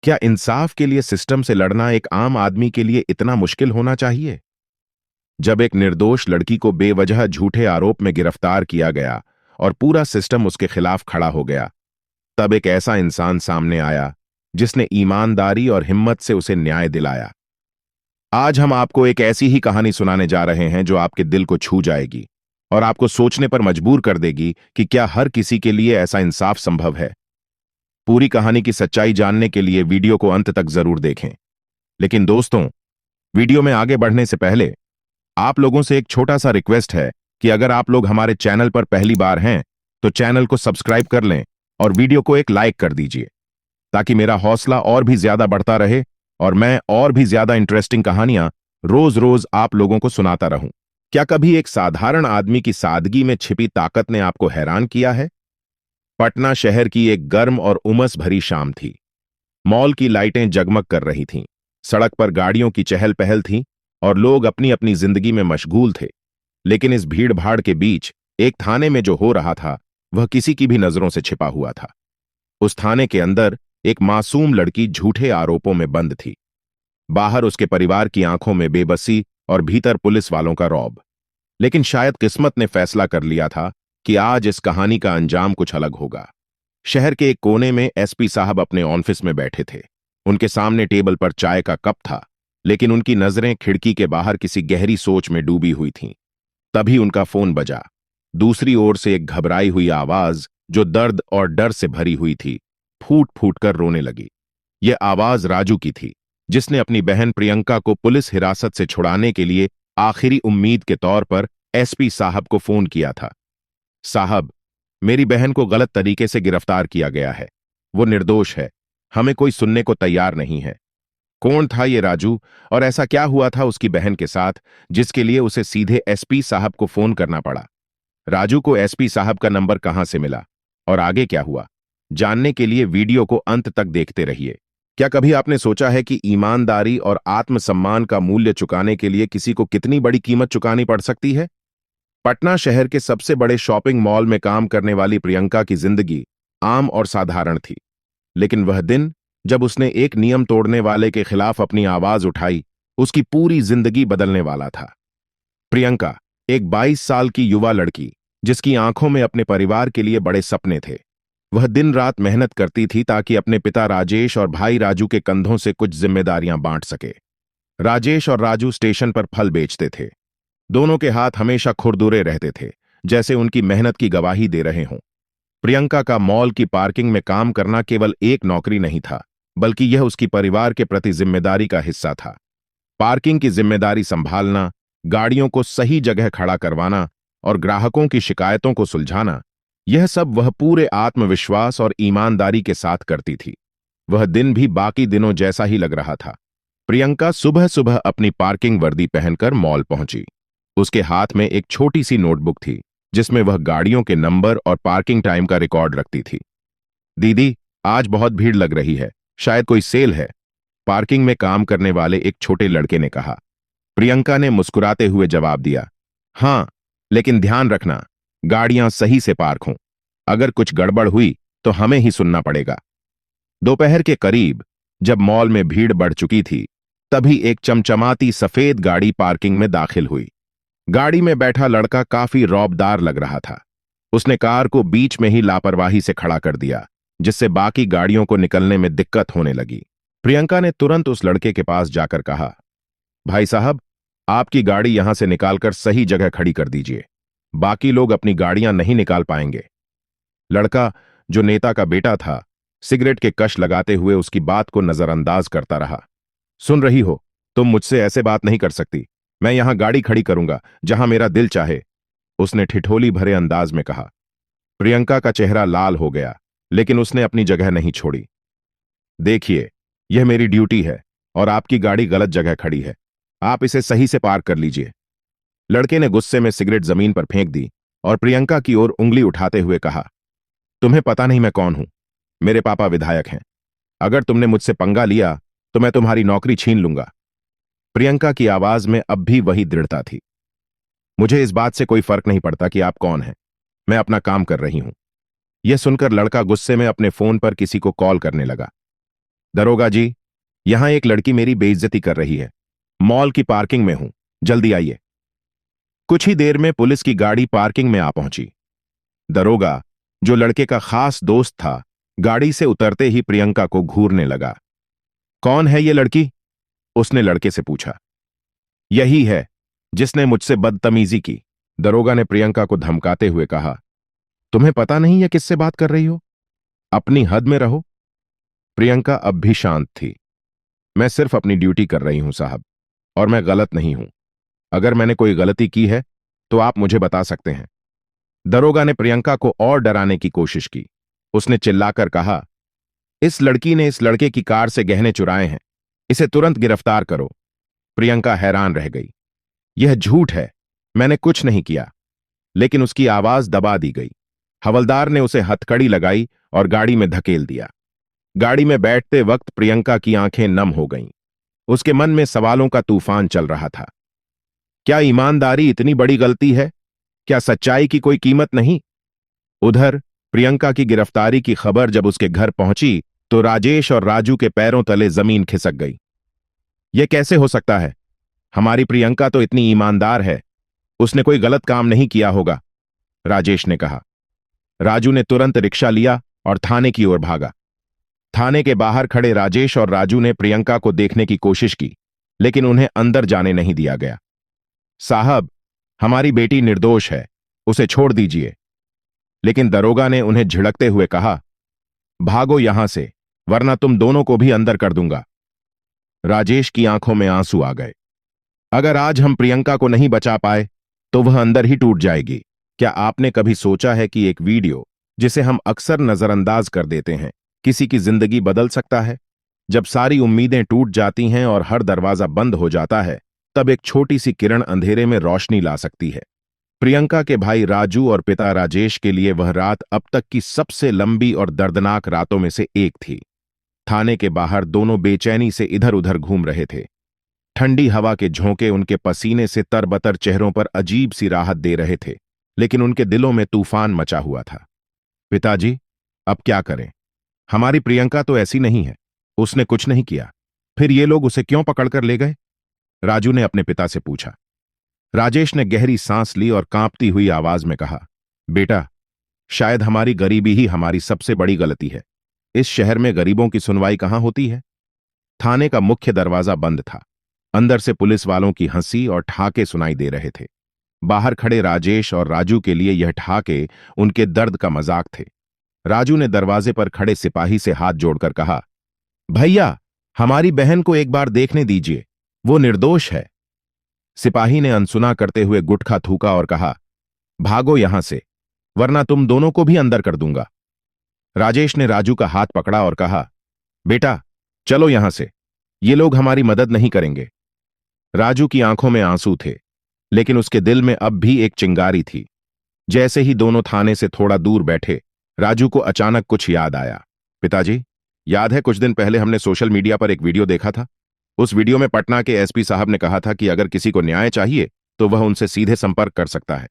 क्या इंसाफ के लिए सिस्टम से लड़ना एक आम आदमी के लिए इतना मुश्किल होना चाहिए? जब एक निर्दोष लड़की को बेवजह झूठे आरोप में गिरफ्तार किया गया और पूरा सिस्टम उसके खिलाफ खड़ा हो गया, तब एक ऐसा इंसान सामने आया जिसने ईमानदारी और हिम्मत से उसे न्याय दिलाया। आज हम आपको एक ऐसी ही कहानी सुनाने जा रहे हैं जो आपके दिल को छू जाएगी और आपको सोचने पर मजबूर कर देगी कि क्या हर किसी के लिए ऐसा इंसाफ संभव है। पूरी कहानी की सच्चाई जानने के लिए वीडियो को अंत तक जरूर देखें। लेकिन दोस्तों, वीडियो में आगे बढ़ने से पहले आप लोगों से एक छोटा सा रिक्वेस्ट है कि अगर आप लोग हमारे चैनल पर पहली बार हैं तो चैनल को सब्सक्राइब कर लें और वीडियो को एक लाइक कर दीजिए, ताकि मेरा हौसला और भी ज्यादा बढ़ता रहे और मैं और भी ज्यादा इंटरेस्टिंग कहानियां रोज रोज आप लोगों को सुनाता रहूं। क्या कभी एक साधारण आदमी की सादगी में छिपी ताकत ने आपको हैरान किया है? पटना शहर की एक गर्म और उमस भरी शाम थी। मॉल की लाइटें जगमग कर रही थीं, सड़क पर गाड़ियों की चहल पहल थी और लोग अपनी अपनी जिंदगी में मशगूल थे। लेकिन इस भीड़ भाड़ के बीच एक थाने में जो हो रहा था वह किसी की भी नजरों से छिपा हुआ था। उस थाने के अंदर एक मासूम लड़की झूठे आरोपों में बंद थी। बाहर उसके परिवार की आंखों में बेबसी और भीतर पुलिस वालों का रौब। लेकिन शायद किस्मत ने फैसला कर लिया था कि आज इस कहानी का अंजाम कुछ अलग होगा। शहर के एक कोने में एसपी साहब अपने ऑफिस में बैठे थे। उनके सामने टेबल पर चाय का कप था, लेकिन उनकी नजरें खिड़की के बाहर किसी गहरी सोच में डूबी हुई थीं। तभी उनका फोन बजा। दूसरी ओर से एक घबराई हुई आवाज जो दर्द और डर से भरी हुई थी, फूट फूट कर रोने लगी। यह आवाज राजू की थी, जिसने अपनी बहन प्रियंका को पुलिस हिरासत से छुड़ाने के लिए आखिरी उम्मीद के तौर पर एसपी साहब को फोन किया था। साहब, मेरी बहन को गलत तरीके से गिरफ्तार किया गया है। वो निर्दोष है। हमें कोई सुनने को तैयार नहीं है। कौन था ये राजू और ऐसा क्या हुआ था उसकी बहन के साथ जिसके लिए उसे सीधे एसपी साहब को फोन करना पड़ा? राजू को एसपी साहब का नंबर कहां से मिला और आगे क्या हुआ? जानने के लिए वीडियो को अंत तक देखते रहिए। क्या कभी आपने सोचा है कि ईमानदारी और आत्मसम्मान का मूल्य चुकाने के लिए किसी को कितनी बड़ी कीमत चुकानी पड़ सकती है? पटना शहर के सबसे बड़े शॉपिंग मॉल में काम करने वाली प्रियंका की जिंदगी आम और साधारण थी। लेकिन वह दिन जब उसने एक नियम तोड़ने वाले के खिलाफ अपनी आवाज उठाई, उसकी पूरी जिंदगी बदलने वाला था। प्रियंका एक 22 साल की युवा लड़की, जिसकी आंखों में अपने परिवार के लिए बड़े सपने थे। वह दिन रात मेहनत करती थी ताकि अपने पिता राजेश और भाई राजू के कंधों से कुछ जिम्मेदारियां बांट सके। राजेश और राजू स्टेशन पर फल बेचते थे। दोनों के हाथ हमेशा खुरदुरे रहते थे, जैसे उनकी मेहनत की गवाही दे रहे हों। प्रियंका का मॉल की पार्किंग में काम करना केवल एक नौकरी नहीं था, बल्कि यह उसकी परिवार के प्रति जिम्मेदारी का हिस्सा था। पार्किंग की जिम्मेदारी संभालना, गाड़ियों को सही जगह खड़ा करवाना और ग्राहकों की शिकायतों को सुलझाना, यह सब वह पूरे आत्मविश्वास और ईमानदारी के साथ करती थी। वह दिन भी बाकी दिनों जैसा ही लग रहा था। प्रियंका सुबह सुबह अपनी पार्किंग वर्दी पहनकर मॉल पहुंची। उसके हाथ में एक छोटी सी नोटबुक थी, जिसमें वह गाड़ियों के नंबर और पार्किंग टाइम का रिकॉर्ड रखती थी। दीदी, आज बहुत भीड़ लग रही है, शायद कोई सेल है, पार्किंग में काम करने वाले एक छोटे लड़के ने कहा। प्रियंका ने मुस्कुराते हुए जवाब दिया, हाँ, लेकिन ध्यान रखना, गाड़ियां सही से पार्क हों। अगर कुछ गड़बड़ हुई तो हमें ही सुनना पड़ेगा। दोपहर के करीब जब मॉल में भीड़ बढ़ चुकी थी, तभी एक चमचमाती सफेद गाड़ी पार्किंग में दाखिल हुई। गाड़ी में बैठा लड़का काफी रौबदार लग रहा था। उसने कार को बीच में ही लापरवाही से खड़ा कर दिया, जिससे बाकी गाड़ियों को निकलने में दिक्कत होने लगी। प्रियंका ने तुरंत उस लड़के के पास जाकर कहा, भाई साहब, आपकी गाड़ी यहां से निकालकर सही जगह खड़ी कर दीजिए। बाकी लोग अपनी गाड़ियां नहीं निकाल पाएंगे। लड़का, जो नेता का बेटा था, सिगरेट के कश लगाते हुए उसकी बात को नजरअंदाज करता रहा। सुन रही हो, तुम मुझसे ऐसे बात नहीं कर सकती। मैं यहां गाड़ी खड़ी करूंगा जहां मेरा दिल चाहे, उसने ठिठोली भरे अंदाज में कहा। प्रियंका का चेहरा लाल हो गया, लेकिन उसने अपनी जगह नहीं छोड़ी। देखिए, यह मेरी ड्यूटी है और आपकी गाड़ी गलत जगह खड़ी है। आप इसे सही से पार्क कर लीजिए। लड़के ने गुस्से में सिगरेट जमीन पर फेंक दी और प्रियंका की ओर उंगली उठाते हुए कहा, तुम्हें पता नहीं मैं कौन हूं? मेरे पापा विधायक हैं। अगर तुमने मुझसे पंगा लिया तो मैं तुम्हारी नौकरी छीन लूंगा। प्रियंका की आवाज में अब भी वही दृढ़ता थी। मुझे इस बात से कोई फर्क नहीं पड़ता कि आप कौन हैं। मैं अपना काम कर रही हूं। यह सुनकर लड़का गुस्से में अपने फोन पर किसी को कॉल करने लगा। दरोगा जी, यहां एक लड़की मेरी बेइज्जती कर रही है। मॉल की पार्किंग में हूं, जल्दी आइए। कुछ ही देर में पुलिस की गाड़ी पार्किंग में आ पहुंची। दरोगा, जो लड़के का खास दोस्त था, गाड़ी से उतरते ही प्रियंका को घूरने लगा। कौन है ये लड़की? उसने लड़के से पूछा। यही है जिसने मुझसे बदतमीजी की, दरोगा ने प्रियंका को धमकाते हुए कहा। तुम्हें पता नहीं है किससे बात कर रही हो? अपनी हद में रहो। प्रियंका अब भी शांत थी। मैं सिर्फ अपनी ड्यूटी कर रही हूं साहब, और मैं गलत नहीं हूं। अगर मैंने कोई गलती की है तो आप मुझे बता सकते हैं। दरोगा ने प्रियंका को और डराने की कोशिश की। उसने चिल्लाकर कहा, इस लड़की ने इस लड़के की कार से गहने चुराए हैं, इसे तुरंत गिरफ्तार करो। प्रियंका हैरान रह गई। यह झूठ है, मैंने कुछ नहीं किया। लेकिन उसकी आवाज दबा दी गई। हवलदार ने उसे हथकड़ी लगाई और गाड़ी में धकेल दिया। गाड़ी में बैठते वक्त प्रियंका की आंखें नम हो गईं। उसके मन में सवालों का तूफान चल रहा था। क्या ईमानदारी इतनी बड़ी गलती है? क्या सच्चाई की कोई कीमत नहीं? उधर प्रियंका की गिरफ्तारी की खबर जब उसके घर पहुंची तो राजेश और राजू के पैरों तले जमीन खिसक गई। यह कैसे हो सकता है? हमारी प्रियंका तो इतनी ईमानदार है, उसने कोई गलत काम नहीं किया होगा, राजेश ने कहा। राजू ने तुरंत रिक्शा लिया और थाने की ओर भागा। थाने के बाहर खड़े राजेश और राजू ने प्रियंका को देखने की कोशिश की, लेकिन उन्हें अंदर जाने नहीं दिया गया। साहब, हमारी बेटी निर्दोष है, उसे छोड़ दीजिए। लेकिन दरोगा ने उन्हें झिड़कते हुए कहा, भागो यहां से, वरना तुम दोनों को भी अंदर कर दूंगा। राजेश की आंखों में आंसू आ गए। अगर आज हम प्रियंका को नहीं बचा पाए तो वह अंदर ही टूट जाएगी। क्या आपने कभी सोचा है कि एक वीडियो जिसे हम अक्सर नजरअंदाज कर देते हैं, किसी की जिंदगी बदल सकता है? जब सारी उम्मीदें टूट जाती हैं और हर दरवाजा बंद हो जाता है, तब एक छोटी सी किरण अंधेरे में रोशनी ला सकती है। प्रियंका के भाई राजू और पिता राजेश के लिए वह रात अब तक की सबसे लंबी और दर्दनाक रातों में से एक थी। थाने के बाहर दोनों बेचैनी से इधर उधर घूम रहे थे। ठंडी हवा के झोंके उनके पसीने से तरबतर चेहरों पर अजीब सी राहत दे रहे थे, लेकिन उनके दिलों में तूफान मचा हुआ था। पिताजी, अब क्या करें? हमारी प्रियंका तो ऐसी नहीं है, उसने कुछ नहीं किया, फिर ये लोग उसे क्यों पकड़कर ले गए? राजू ने अपने पिता से पूछा। राजेश ने गहरी सांस ली और कांपती हुई आवाज में कहा, बेटा, शायद हमारी गरीबी ही हमारी सबसे बड़ी गलती है। इस शहर में गरीबों की सुनवाई कहां होती है? थाने का मुख्य दरवाजा बंद था। अंदर से पुलिस वालों की हंसी और ठहाके सुनाई दे रहे थे। बाहर खड़े राजेश और राजू के लिए यह ठहाके उनके दर्द का मजाक थे। राजू ने दरवाजे पर खड़े सिपाही से हाथ जोड़कर कहा, भैया, हमारी बहन को एक बार देखने दीजिए, वो निर्दोष है। सिपाही ने अनसुना करते हुए गुटखा थूका और कहा, भागो यहां से, वरना तुम दोनों को भी अंदर कर दूंगा। राजेश ने राजू का हाथ पकड़ा और कहा, बेटा, चलो यहां से, ये लोग हमारी मदद नहीं करेंगे। राजू की आंखों में आंसू थे, लेकिन उसके दिल में अब भी एक चिंगारी थी। जैसे ही दोनों थाने से थोड़ा दूर बैठे, राजू को अचानक कुछ याद आया। पिताजी, याद है कुछ दिन पहले हमने सोशल मीडिया पर एक वीडियो देखा था? उस वीडियो में पटना के एसपी साहब ने कहा था कि अगर किसी को न्याय चाहिए तो वह उनसे सीधे संपर्क कर सकता है।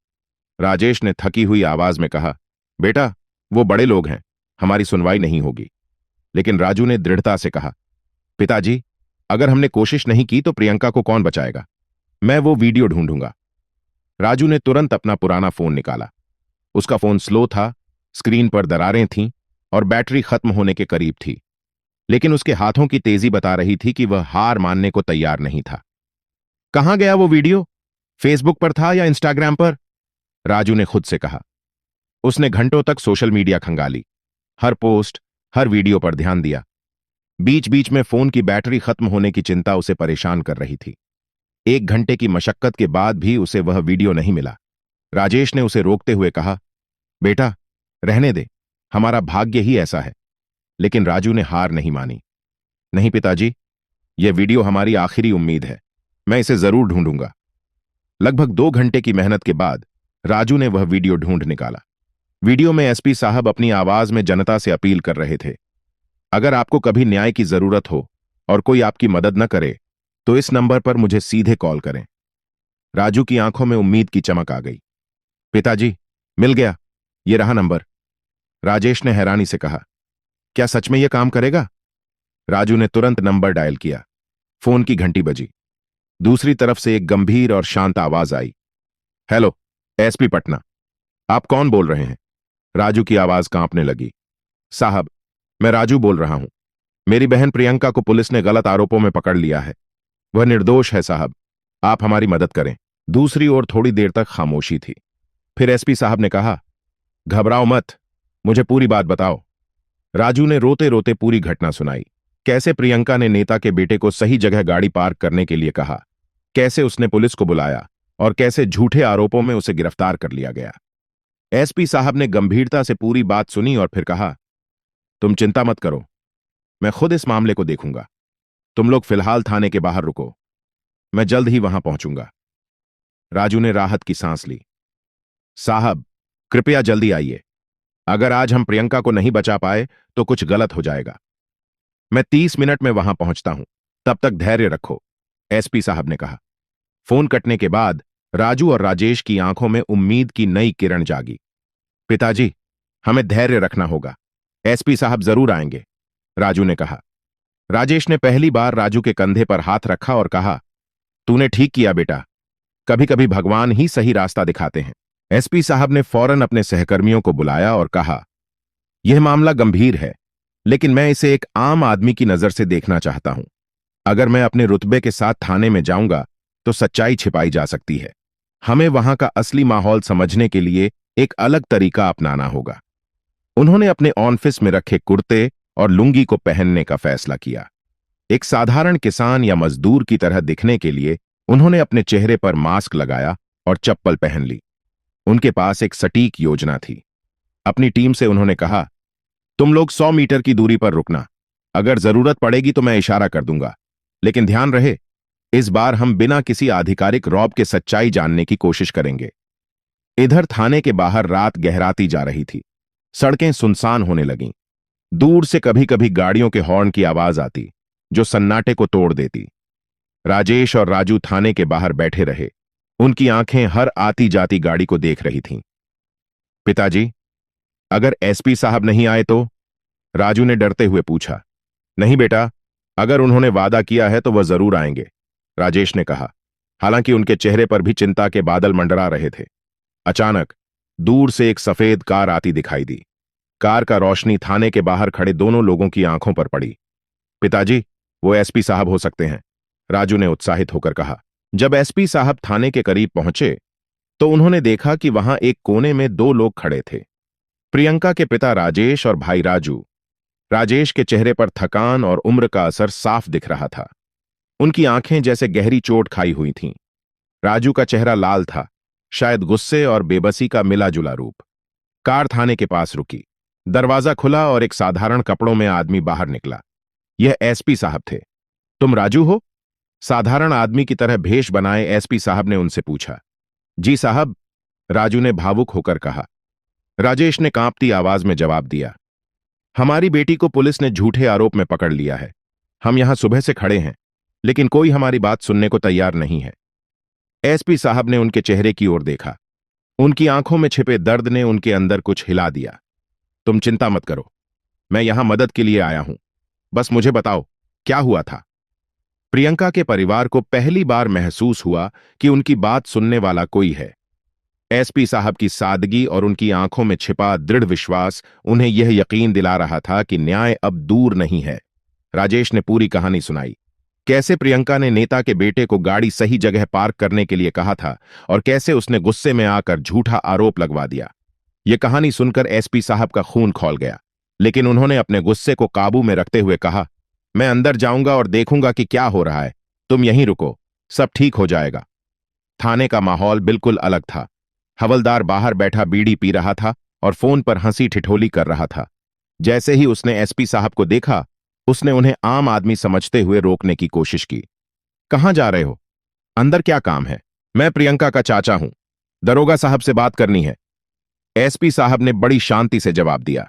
राजेश ने थकी हुई आवाज में कहा, बेटा, वो बड़े लोग हैं, हमारी सुनवाई नहीं होगी। लेकिन राजू ने दृढ़ता से कहा, पिताजी, अगर हमने कोशिश नहीं की तो प्रियंका को कौन बचाएगा? मैं वो वीडियो ढूंढूंगा। राजू ने तुरंत अपना पुराना फोन निकाला। उसका फोन स्लो था, स्क्रीन पर दरारें थीं और बैटरी खत्म होने के करीब थी, लेकिन उसके हाथों की तेजी बता रही थी कि वह हार मानने को तैयार नहीं था। कहां गया वो वीडियो? फेसबुक पर था या इंस्टाग्राम पर? राजू ने खुद से कहा। उसने घंटों तक सोशल मीडिया खंगाली, हर पोस्ट, हर वीडियो पर ध्यान दिया। बीच बीच में फोन की बैटरी खत्म होने की चिंता उसे परेशान कर रही थी। 1 घंटे की मशक्कत के बाद भी उसे वह वीडियो नहीं मिला। राजेश ने उसे रोकते हुए कहा, बेटा, रहने दे, हमारा भाग्य ही ऐसा है। लेकिन राजू ने हार नहीं मानी। नहीं पिताजी, यह वीडियो हमारी आखिरी उम्मीद है, मैं इसे जरूर ढूंढूंगा। लगभग 2 घंटे की मेहनत के बाद राजू ने वह वीडियो ढूंढ निकाला। वीडियो में एसपी साहब अपनी आवाज में जनता से अपील कर रहे थे, अगर आपको कभी न्याय की जरूरत हो और कोई आपकी मदद न करे तो इस नंबर पर मुझे सीधे कॉल करें। राजू की आंखों में उम्मीद की चमक आ गई। पिताजी, मिल गया, ये रहा नंबर। राजेश ने हैरानी से कहा, क्या सच में यह काम करेगा? राजू ने तुरंत नंबर डायल किया। फोन की घंटी बजी। दूसरी तरफ से एक गंभीर और शांत आवाज आई। Hello, SP Patna. आप कौन बोल रहे हैं? राजू की आवाज कांपने लगी। साहब, मैं राजू बोल रहा हूं। मेरी बहन प्रियंका को पुलिस ने गलत आरोपों में पकड़ लिया है। वह निर्दोष है साहब। आप हमारी मदद करें। दूसरी ओर थोड़ी देर तक खामोशी थी। फिर एसपी साहब ने कहा, घबराओ मत, मुझे पूरी बात बताओ। राजू ने रोते रोते पूरी घटना सुनाई। कैसे प्रियंका ने नेता के बेटे को सही जगह गाड़ी पार्क करने के लिए कहा, कैसे उसने पुलिस को बुलाया और कैसे झूठे आरोपों में उसे गिरफ्तार कर लिया गया। एसपी साहब ने गंभीरता से पूरी बात सुनी और फिर कहा, तुम चिंता मत करो, मैं खुद इस मामले को देखूंगा। तुम लोग फिलहाल थाने के बाहर रुको, मैं जल्द ही वहां पहुंचूंगा। राजू ने राहत की सांस ली। साहब, कृपया जल्दी आइए। अगर आज हम प्रियंका को नहीं बचा पाए तो कुछ गलत हो जाएगा। मैं 30 मिनट में वहां पहुंचता हूं, तब तक धैर्य रखो, एसपी साहब ने कहा। फोन कटने के बाद राजू और राजेश की आंखों में उम्मीद की नई किरण जागी। पिताजी, हमें धैर्य रखना होगा, एसपी साहब जरूर आएंगे, राजू ने कहा। राजेश ने पहली बार राजू के कंधे पर हाथ रखा और कहा, तूने ठीक किया बेटा, कभी कभी भगवान ही सही रास्ता दिखाते हैं। एसपी साहब ने फौरन अपने सहकर्मियों को बुलाया और कहा, यह मामला गंभीर है, लेकिन मैं इसे एक आम आदमी की नजर से देखना चाहता हूं। अगर मैं अपने रुतबे के साथ थाने में जाऊंगा तो सच्चाई छिपाई जा सकती है। हमें वहां का असली माहौल समझने के लिए एक अलग तरीका अपनाना होगा। उन्होंने अपने ऑफिस में रखे कुर्ते और लुंगी को पहनने का फैसला किया। एक साधारण किसान या मजदूर की तरह दिखने के लिए उन्होंने अपने चेहरे पर मास्क लगाया और चप्पल पहन ली। उनके पास एक सटीक योजना थी। अपनी टीम से उन्होंने कहा, तुम लोग 100 मीटर की दूरी पर रुकना। अगर जरूरत पड़ेगी तो मैं इशारा कर दूंगा, लेकिन ध्यान रहे, इस बार हम बिना किसी आधिकारिक रौब के सच्चाई जानने की कोशिश करेंगे। इधर थाने के बाहर रात गहराती जा रही थी। सड़कें सुनसान होने लगीं। दूर से कभी कभी गाड़ियों के हॉर्न की आवाज आती, जो सन्नाटे को तोड़ देती। राजेश और राजू थाने के बाहर बैठे रहे। उनकी आंखें हर आती जाती गाड़ी को देख रही थीं। पिताजी, अगर एसपी साहब नहीं आए तो? राजू ने डरते हुए पूछा। नहीं बेटा, अगर उन्होंने वादा किया है तो वह जरूर आएंगे, राजेश ने कहा। हालांकि उनके चेहरे पर भी चिंता के बादल मंडरा रहे थे। अचानक दूर से एक सफेद कार आती दिखाई दी। कार का रोशनी थाने के बाहर खड़े दोनों लोगों की आंखों पर पड़ी। पिताजी, वो एसपी साहब हो सकते हैं, राजू ने उत्साहित होकर कहा। जब एसपी साहब थाने के करीब पहुंचे तो उन्होंने देखा कि वहां एक कोने में 2 लोग खड़े थे। प्रियंका के पिता राजेश और भाई राजू। राजेश के चेहरे पर थकान और उम्र का असर साफ दिख रहा था। उनकी आंखें जैसे गहरी चोट खाई हुई थीं। राजू का चेहरा लाल था, शायद गुस्से और बेबसी का मिला जुला रूप। कार थाने के पास रुकी। दरवाजा खुला और एक साधारण कपड़ों में आदमी बाहर निकला। यह एसपी साहब थे। तुम राजू हो? साधारण आदमी की तरह भेष बनाए एसपी साहब ने उनसे पूछा। जी साहब, राजू ने भावुक होकर कहा। राजेश ने कांपती आवाज में जवाब दिया, हमारी बेटी को पुलिस ने झूठे आरोप में पकड़ लिया है। हम यहां सुबह से खड़े हैं, लेकिन कोई हमारी बात सुनने को तैयार नहीं है। एसपी साहब ने उनके चेहरे की ओर देखा। उनकी आंखों में छिपे दर्द ने उनके अंदर कुछ हिला दिया। तुम चिंता मत करो, मैं यहां मदद के लिए आया हूं। बस मुझे बताओ, क्या हुआ था? प्रियंका के परिवार को पहली बार महसूस हुआ कि उनकी बात सुनने वाला कोई है। एसपी साहब की सादगी और उनकी आंखों में छिपा दृढ़ विश्वास उन्हें यह यकीन दिला रहा था कि न्याय अब दूर नहीं है। राजेश ने पूरी कहानी सुनाई। कैसे प्रियंका ने नेता के बेटे को गाड़ी सही जगह पार्क करने के लिए कहा था और कैसे उसने गुस्से में आकर झूठा आरोप लगवा दिया। यह कहानी सुनकर एसपी साहब का खून खौल गया, लेकिन उन्होंने अपने गुस्से को काबू में रखते हुए कहा, मैं अंदर जाऊंगा और देखूंगा कि क्या हो रहा है। तुम यहीं रुको, सब ठीक हो जाएगा। थाने का माहौल बिल्कुल अलग था। हवलदार बाहर बैठा बीड़ी पी रहा था और फोन पर हंसी ठिठोली कर रहा था। जैसे ही उसने एसपी साहब को देखा, उसने उन्हें आम आदमी समझते हुए रोकने की कोशिश की। कहां जा रहे हो? अंदर क्या काम है? मैं प्रियंका का चाचा हूं, दरोगा साहब से बात करनी है, एसपी साहब ने बड़ी शांति से जवाब दिया।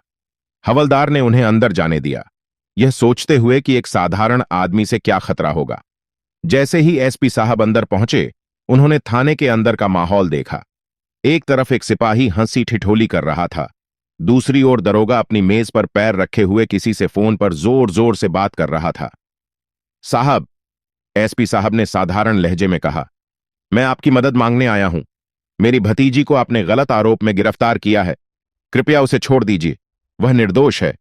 हवलदार ने उन्हें अंदर जाने दिया, यह सोचते हुए कि एक साधारण आदमी से क्या खतरा होगा। जैसे ही एसपी साहब अंदर पहुंचे, उन्होंने थाने के अंदर का माहौल देखा। एक तरफ एक सिपाही हंसी ठिठोली कर रहा था, दूसरी ओर दरोगा अपनी मेज पर पैर रखे हुए किसी से फोन पर जोर जोर से बात कर रहा था। साहब, एसपी साहब ने साधारण लहजे में कहा, मैं आपकी मदद मांगने आया हूं। मेरी भतीजी को आपने गलत आरोप में गिरफ्तार किया है। कृपया उसे छोड़ दीजिए, वह निर्दोष है।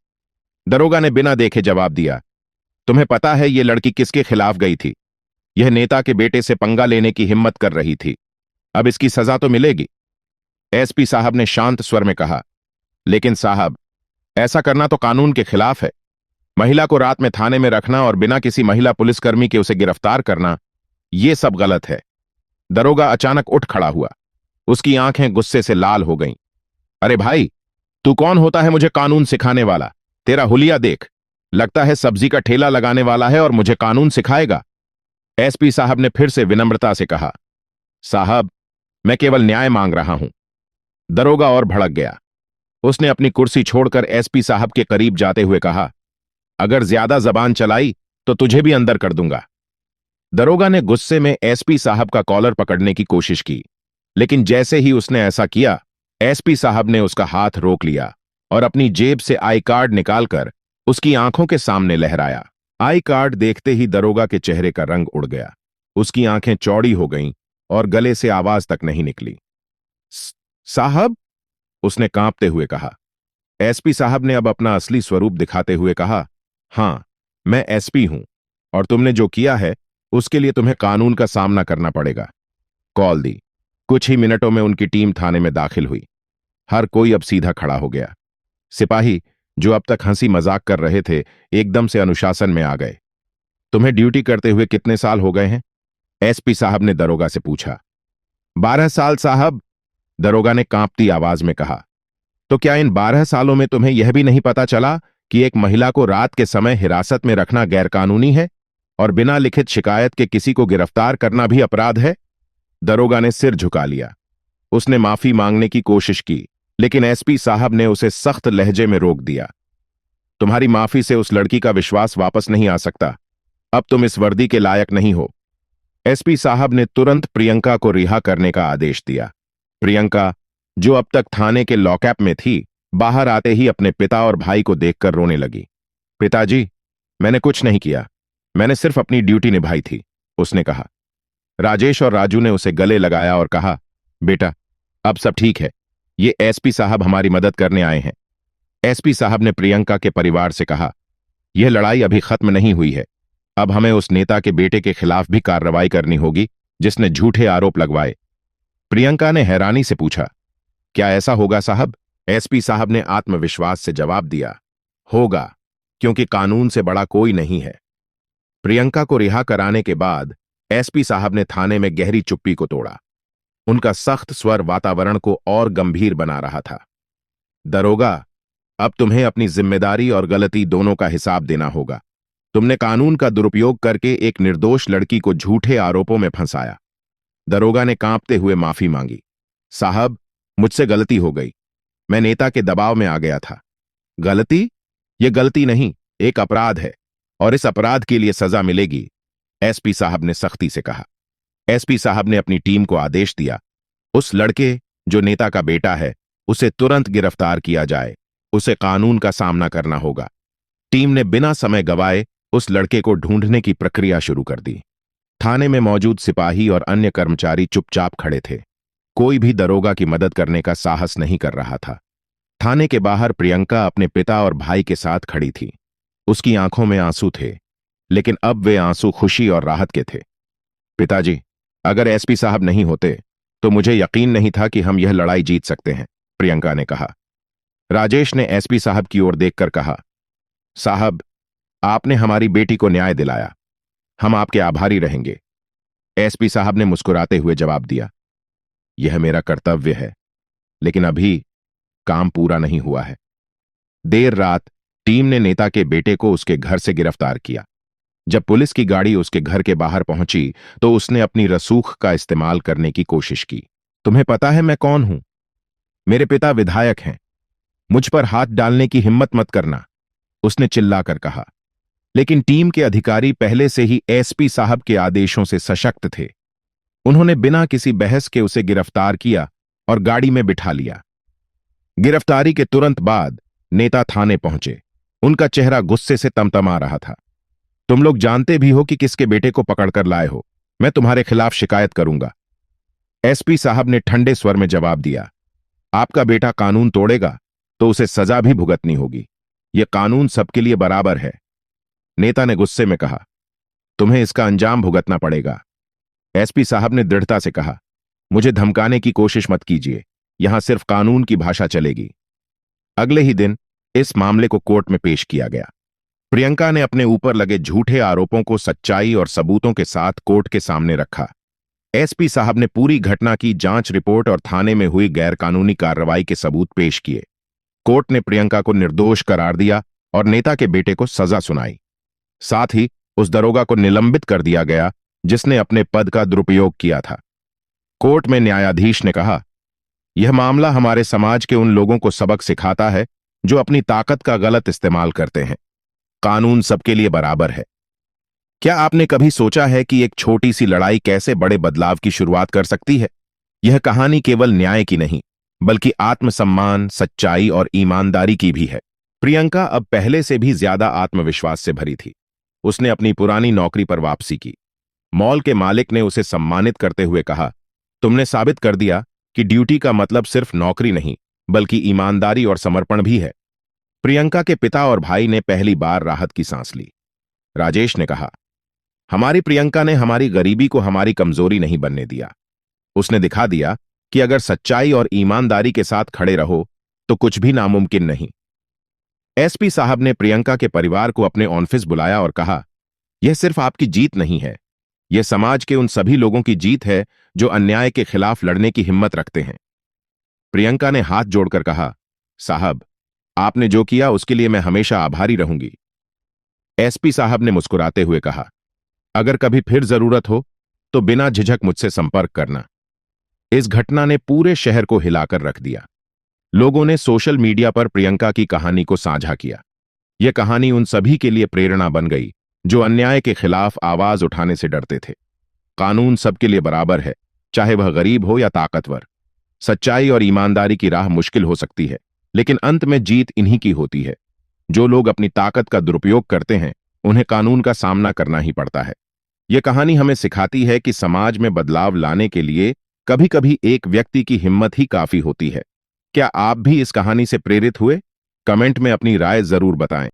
दरोगा ने बिना देखे जवाब दिया, तुम्हें पता है यह लड़की किसके खिलाफ गई थी? यह नेता के बेटे से पंगा लेने की हिम्मत कर रही थी। अब इसकी सजा तो मिलेगी। एसपी साहब ने शांत स्वर में कहा, लेकिन साहब, ऐसा करना तो कानून के खिलाफ है। महिला को रात में थाने में रखना और बिना किसी महिला पुलिसकर्मी के उसे गिरफ्तार करना, यह सब गलत है। दरोगा अचानक उठ खड़ा हुआ। उसकी आंखें गुस्से से लाल हो गईं। अरे भाई, तू कौन होता है मुझे कानून सिखाने वाला? तेरा हुलिया देख, लगता है सब्जी का ठेला लगाने वाला है और मुझे कानून सिखाएगा। एसपी साहब ने फिर से विनम्रता से कहा, साहब, मैं केवल न्याय मांग रहा हूं। दरोगा और भड़क गया। उसने अपनी कुर्सी छोड़कर एसपी साहब के करीब जाते हुए कहा, अगर ज्यादा जबान चलाई तो तुझे भी अंदर कर दूंगा। दरोगा ने गुस्से में एसपी साहब का कॉलर पकड़ने की कोशिश की, लेकिन जैसे ही उसने ऐसा किया, एसपी साहब ने उसका हाथ रोक लिया और अपनी जेब से आई कार्ड निकालकर उसकी आंखों के सामने लहराया। आई कार्ड देखते ही दरोगा के चेहरे का रंग उड़ गया। उसकी आंखें चौड़ी हो गईं और गले से आवाज तक नहीं निकली। साहब, उसने कांपते हुए कहा। एसपी साहब ने अब अपना असली स्वरूप दिखाते हुए कहा, हां, मैं एसपी हूं और तुमने जो किया है उसके लिए तुम्हें कानून का सामना करना पड़ेगा। कॉल दी। कुछ ही मिनटों में उनकी टीम थाने में दाखिल हुई। हर कोई अब सीधा खड़ा हो गया। सिपाही, जो अब तक हंसी मजाक कर रहे थे, एकदम से अनुशासन में आ गए। तुम्हें ड्यूटी करते हुए कितने साल हो गए हैं? एसपी साहब ने दरोगा से पूछा। 12 साल साहब, दरोगा ने कांपती आवाज में कहा। तो क्या इन 12 सालों में तुम्हें यह भी नहीं पता चला कि एक महिला को रात के समय हिरासत में रखना गैरकानूनी है और बिना लिखित शिकायत के किसी को गिरफ्तार करना भी अपराध है? दरोगा ने सिर झुका लिया। उसने माफी मांगने की कोशिश की, लेकिन एसपी साहब ने उसे सख्त लहजे में रोक दिया। तुम्हारी माफी से उस लड़की का विश्वास वापस नहीं आ सकता। अब तुम इस वर्दी के लायक नहीं हो। एसपी साहब ने तुरंत प्रियंका को रिहा करने का आदेश दिया। प्रियंका, जो अब तक थाने के लॉकअप में थी, बाहर आते ही अपने पिता और भाई को देखकर रोने लगी। पिताजी, मैंने कुछ नहीं किया, मैंने सिर्फ अपनी ड्यूटी निभाई थी, उसने कहा। राजेश और राजू ने उसे गले लगाया और कहा, बेटा, अब सब ठीक है। ये एसपी साहब हमारी मदद करने आए हैं। एसपी साहब ने प्रियंका के परिवार से कहा, यह लड़ाई अभी खत्म नहीं हुई है। अब हमें उस नेता के बेटे के खिलाफ भी कार्रवाई करनी होगी जिसने झूठे आरोप लगवाए। प्रियंका ने हैरानी से पूछा, क्या ऐसा होगा साहब? एसपी साहब ने आत्मविश्वास से जवाब दिया, होगा, क्योंकि कानून से बड़ा कोई नहीं है। प्रियंका को रिहा कराने के बाद एसपी साहब ने थाने में गहरी चुप्पी को तोड़ा। उनका सख्त स्वर वातावरण को और गंभीर बना रहा था। दरोगा, अब तुम्हें अपनी जिम्मेदारी और गलती दोनों का हिसाब देना होगा। तुमने कानून का दुरुपयोग करके एक निर्दोष लड़की को झूठे आरोपों में फंसाया। दरोगा ने कांपते हुए माफी मांगी। साहब, मुझसे गलती हो गई। मैं नेता के दबाव में आ गया था। गलती? यह गलती नहीं, एक अपराध है और इस अपराध के लिए सजा मिलेगी, एसपी साहब ने सख्ती से कहा। एसपी साहब ने अपनी टीम को आदेश दिया, उस लड़के जो नेता का बेटा है, उसे तुरंत गिरफ्तार किया जाए। उसे कानून का सामना करना होगा। टीम ने बिना समय गवाए उस लड़के को ढूंढने की प्रक्रिया शुरू कर दी। थाने में मौजूद सिपाही और अन्य कर्मचारी चुपचाप खड़े थे। कोई भी दरोगा की मदद करने का साहस नहीं कर रहा था। थाने के बाहर प्रियंका अपने पिता और भाई के साथ खड़ी थी। उसकी आंखों में आंसू थे, लेकिन अब वे आंसू खुशी और राहत के थे। पिताजी, अगर एसपी साहब नहीं होते तो मुझे यकीन नहीं था कि हम यह लड़ाई जीत सकते हैं, प्रियंका ने कहा। राजेश ने एसपी साहब की ओर देखकर कहा, साहब, आपने हमारी बेटी को न्याय दिलाया। हम आपके आभारी रहेंगे। एसपी साहब ने मुस्कुराते हुए जवाब दिया, यह मेरा कर्तव्य है, लेकिन अभी काम पूरा नहीं हुआ है। देर रात टीम ने नेता के बेटे को उसके घर से गिरफ्तार किया। जब पुलिस की गाड़ी उसके घर के बाहर पहुंची तो उसने अपनी रसूख का इस्तेमाल करने की कोशिश की। तुम्हें पता है मैं कौन हूं? मेरे पिता विधायक हैं। मुझ पर हाथ डालने की हिम्मत मत करना, उसने चिल्लाकर कहा। लेकिन टीम के अधिकारी पहले से ही एसपी साहब के आदेशों से सशक्त थे। उन्होंने बिना किसी बहस के उसे गिरफ्तार किया और गाड़ी में बिठा लिया। गिरफ्तारी के तुरंत बाद नेता थाने पहुंचे। उनका चेहरा गुस्से से तमतमा रहा था। तुम लोग जानते भी हो कि किसके बेटे को पकड़कर लाए हो। मैं तुम्हारे खिलाफ शिकायत करूंगा। एसपी साहब ने ठंडे स्वर में जवाब दिया। आपका बेटा कानून तोड़ेगा तो उसे सजा भी भुगतनी होगी। यह कानून सबके लिए बराबर है। नेता ने गुस्से में कहा, तुम्हें इसका अंजाम भुगतना पड़ेगा। एसपी साहब ने दृढ़ता से कहा, मुझे धमकाने की कोशिश मत कीजिए। यहां सिर्फ कानून की भाषा चलेगी। अगले ही दिन इस मामले को कोर्ट में पेश किया गया। प्रियंका ने अपने ऊपर लगे झूठे आरोपों को सच्चाई और सबूतों के साथ कोर्ट के सामने रखा। एसपी साहब ने पूरी घटना की जांच रिपोर्ट और थाने में हुई गैरकानूनी कार्रवाई के सबूत पेश किए। कोर्ट ने प्रियंका को निर्दोष करार दिया और नेता के बेटे को सजा सुनाई। साथ ही उस दरोगा को निलंबित कर दिया गया जिसने अपने पद का दुरुपयोग किया था। कोर्ट में न्यायाधीश ने कहा, यह मामला हमारे समाज के उन लोगों को सबक सिखाता है जो अपनी ताकत का गलत इस्तेमाल करते हैं। कानून सबके लिए बराबर है। क्या आपने कभी सोचा है कि एक छोटी सी लड़ाई कैसे बड़े बदलाव की शुरुआत कर सकती है? यह कहानी केवल न्याय की नहीं, बल्कि आत्मसम्मान, सच्चाई और ईमानदारी की भी है। प्रियंका अब पहले से भी ज्यादा आत्मविश्वास से भरी थी। उसने अपनी पुरानी नौकरी पर वापसी की। मॉल के मालिक ने उसे सम्मानित करते हुए कहा, तुमने साबित कर दिया कि ड्यूटी का मतलब सिर्फ नौकरी नहीं, बल्कि ईमानदारी और समर्पण भी है। प्रियंका के पिता और भाई ने पहली बार राहत की सांस ली। राजेश ने कहा, हमारी प्रियंका ने हमारी गरीबी को हमारी कमजोरी नहीं बनने दिया। उसने दिखा दिया कि अगर सच्चाई और ईमानदारी के साथ खड़े रहो तो कुछ भी नामुमकिन नहीं। एसपी साहब ने प्रियंका के परिवार को अपने ऑफिस बुलाया और कहा, यह सिर्फ आपकी जीत नहीं है, यह समाज के उन सभी लोगों की जीत है जो अन्याय के खिलाफ लड़ने की हिम्मत रखते हैं। प्रियंका ने हाथ जोड़कर कहा, साहब, आपने जो किया उसके लिए मैं हमेशा आभारी रहूंगी। एसपी साहब ने मुस्कुराते हुए कहा, अगर कभी फिर जरूरत हो तो बिना झिझक मुझसे संपर्क करना। इस घटना ने पूरे शहर को हिलाकर रख दिया। लोगों ने सोशल मीडिया पर प्रियंका की कहानी को साझा किया। यह कहानी उन सभी के लिए प्रेरणा बन गई जो अन्याय के खिलाफ आवाज उठाने से डरते थे। कानून सबके लिए बराबर है, चाहे वह गरीब हो या ताकतवर। सच्चाई और ईमानदारी की राह मुश्किल हो सकती है, लेकिन अंत में जीत इन्हीं की होती है। जो लोग अपनी ताकत का दुरुपयोग करते हैं, उन्हें कानून का सामना करना ही पड़ता है। यह कहानी हमें सिखाती है कि समाज में बदलाव लाने के लिए कभी कभी एक व्यक्ति की हिम्मत ही काफी होती है। क्या आप भी इस कहानी से प्रेरित हुए? कमेंट में अपनी राय जरूर बताएं।